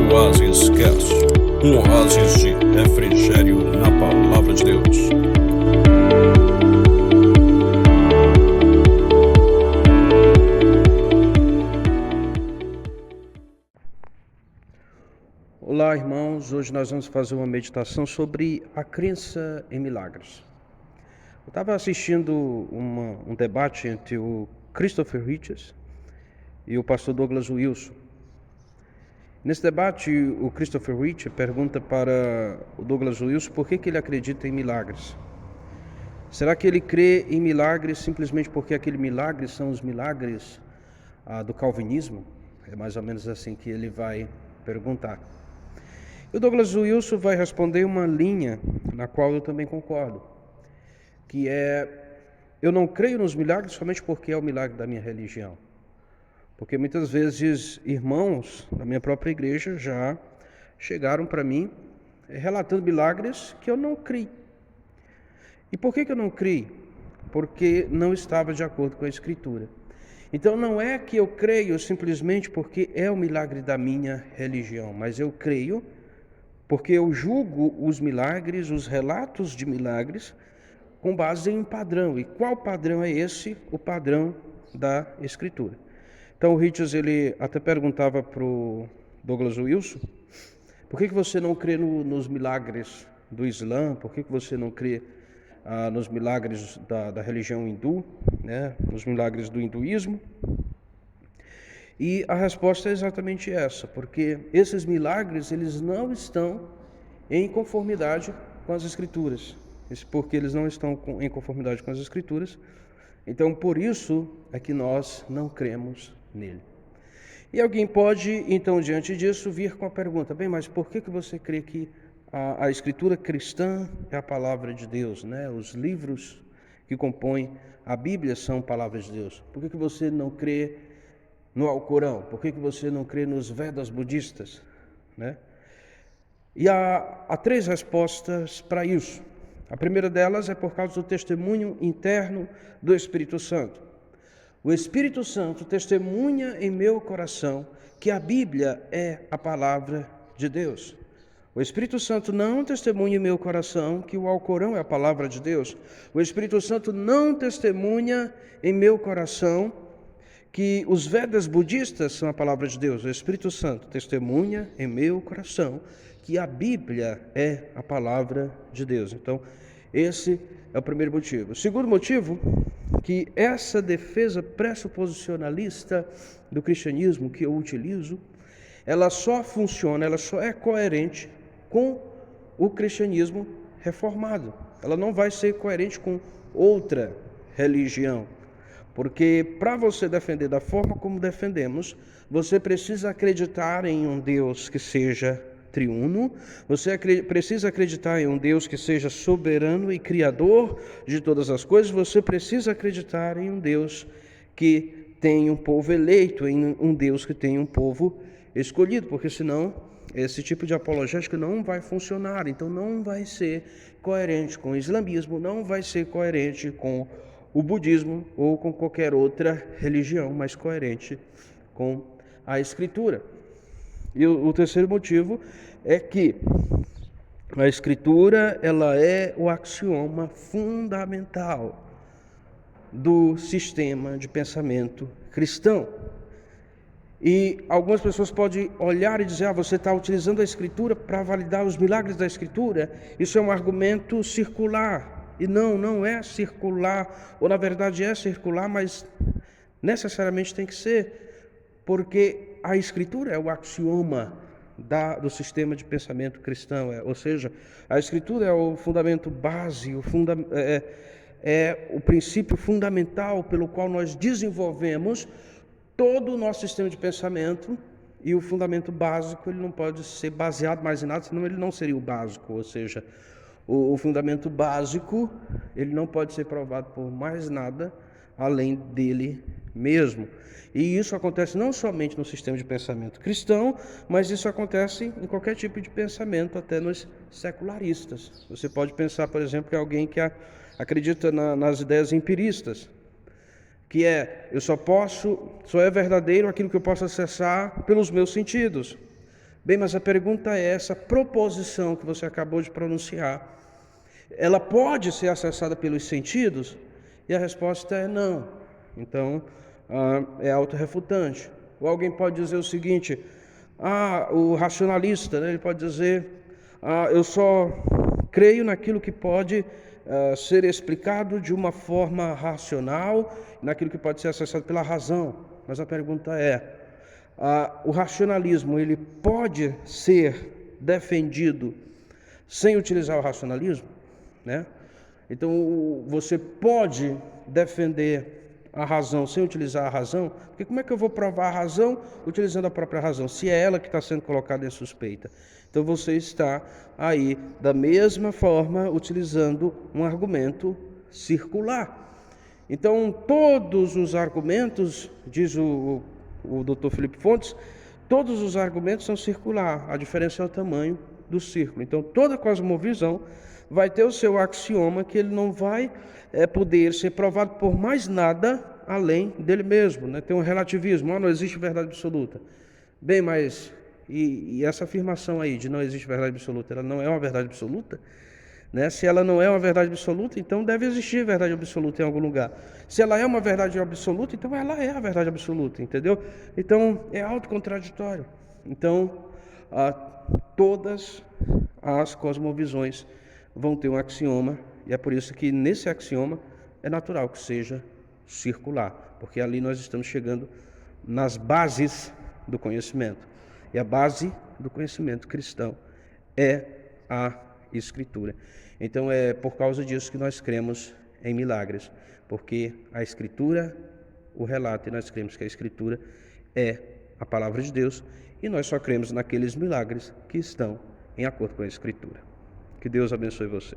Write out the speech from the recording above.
Oasis Cast, um oásis de refrigério na palavra de Deus. Olá, irmãos. Hoje nós vamos fazer uma meditação sobre a crença em milagres. Eu estava assistindo um debate entre o Christopher Hitchens e o pastor Douglas Wilson. Nesse debate, o Christopher Hitchens pergunta para o Douglas Wilson por que ele acredita em milagres. Será que ele crê em milagres simplesmente porque aqueles milagres são os milagres do calvinismo? É mais ou menos assim que ele vai perguntar. E o Douglas Wilson vai responder uma linha na qual eu também concordo, que é: eu não creio nos milagres somente porque é o milagre da minha religião. Porque muitas vezes irmãos da minha própria igreja já chegaram para mim relatando milagres que eu não criei. E por que eu não criei? Porque não estava de acordo com a Escritura. Então não é que eu creio simplesmente porque é o milagre da minha religião, mas eu creio porque eu julgo os milagres, os relatos de milagres, com base em um padrão. E qual padrão é esse? O padrão da Escritura. Então o Hitchens, ele até perguntava para o Douglas Wilson: por que você não crê nos milagres do Islã? Por que você não crê nos milagres da religião hindu, né? Nos milagres do hinduísmo? E a resposta é exatamente essa: porque esses milagres, eles não estão em conformidade com as Escrituras. Porque eles não estão em conformidade com as Escrituras, então por isso é que nós não cremos nele. E alguém pode, então, diante disso, vir com a pergunta: bem, mas por que você crê que a Escritura cristã é a palavra de Deus, né? Os livros que compõem a Bíblia são palavras de Deus. Por que você não crê no Alcorão? Por que você não crê nos Vedas budistas, né? E há três respostas para isso. A primeira delas é por causa do testemunho interno do Espírito Santo. O Espírito Santo testemunha em meu coração que a Bíblia é a palavra de Deus. O Espírito Santo não testemunha em meu coração que o Alcorão é a palavra de Deus. O Espírito Santo não testemunha em meu coração que os Vedas budistas são a palavra de Deus. O Espírito Santo testemunha em meu coração que a Bíblia é a palavra de Deus. Então, esse é o primeiro motivo. O segundo motivo, que essa defesa pressuposicionalista do cristianismo que eu utilizo, ela só funciona, ela só é coerente com o cristianismo reformado. Ela não vai ser coerente com outra religião. Porque para você defender da forma como defendemos, você precisa acreditar em um Deus que seja triuno, você precisa acreditar em um Deus que seja soberano e criador de todas as coisas, você precisa acreditar em um Deus que tem um povo eleito, em um Deus que tem um povo escolhido, porque senão esse tipo de apologética não vai funcionar. Então não vai ser coerente com o islamismo, não vai ser coerente com o budismo ou com qualquer outra religião, mas coerente com a Escritura. E o terceiro motivo é que a Escritura, ela é o axioma fundamental do sistema de pensamento cristão. E algumas pessoas podem olhar e dizer: você está utilizando a Escritura para validar os milagres da Escritura. Isso é um argumento circular. E não é circular, ou na verdade é circular, mas necessariamente tem que ser, porque a Escritura é o axioma do sistema de pensamento cristão, ou seja, a Escritura é o fundamento base, é o princípio fundamental pelo qual nós desenvolvemos todo o nosso sistema de pensamento. E o fundamento básico, ele não pode ser baseado mais em nada, senão ele não seria o básico, ou seja, o fundamento básico, ele não pode ser provado por mais nada além dele mesmo. E isso acontece não somente no sistema de pensamento cristão, mas isso acontece em qualquer tipo de pensamento, até nos secularistas. Você pode pensar, por exemplo, em alguém que acredita nas ideias empiristas, que só é verdadeiro aquilo que eu posso acessar pelos meus sentidos. Bem, mas a pergunta é: essa proposição que você acabou de pronunciar, ela pode ser acessada pelos sentidos? E a resposta é não. Então, é autorrefutante. Ou alguém pode dizer o seguinte: o racionalista, né, ele pode dizer: eu só creio naquilo que pode ser explicado de uma forma racional, naquilo que pode ser acessado pela razão. Mas a pergunta é: o racionalismo, ele pode ser defendido sem utilizar o racionalismo, né? Então, você pode defender a razão sem utilizar a razão, porque como é que eu vou provar a razão utilizando a própria razão, se é ela que está sendo colocada em suspeita? Então, você está aí, da mesma forma, utilizando um argumento circular. Então, todos os argumentos, diz o Dr. Felipe Fontes, todos os argumentos são circular, a diferença é o tamanho do círculo. Então, toda cosmovisão vai ter o seu axioma, que ele não vai poder ser provado por mais nada além dele mesmo, né? Tem um relativismo: não existe verdade absoluta. Bem, mas e essa afirmação aí de não existe verdade absoluta, ela não é uma verdade absoluta? Né? Se ela não é uma verdade absoluta, então deve existir verdade absoluta em algum lugar. Se ela é uma verdade absoluta, então ela é a verdade absoluta, entendeu? Então é autocontraditório. Então todas as cosmovisões vão ter um axioma, e é por isso que nesse axioma é natural que seja circular, porque ali nós estamos chegando nas bases do conhecimento. E a base do conhecimento cristão é a Escritura. Então é por causa disso que nós cremos em milagres, porque a Escritura o relata, e nós cremos que a Escritura é a palavra de Deus, e nós só cremos naqueles milagres que estão em acordo com a Escritura. Que Deus abençoe você.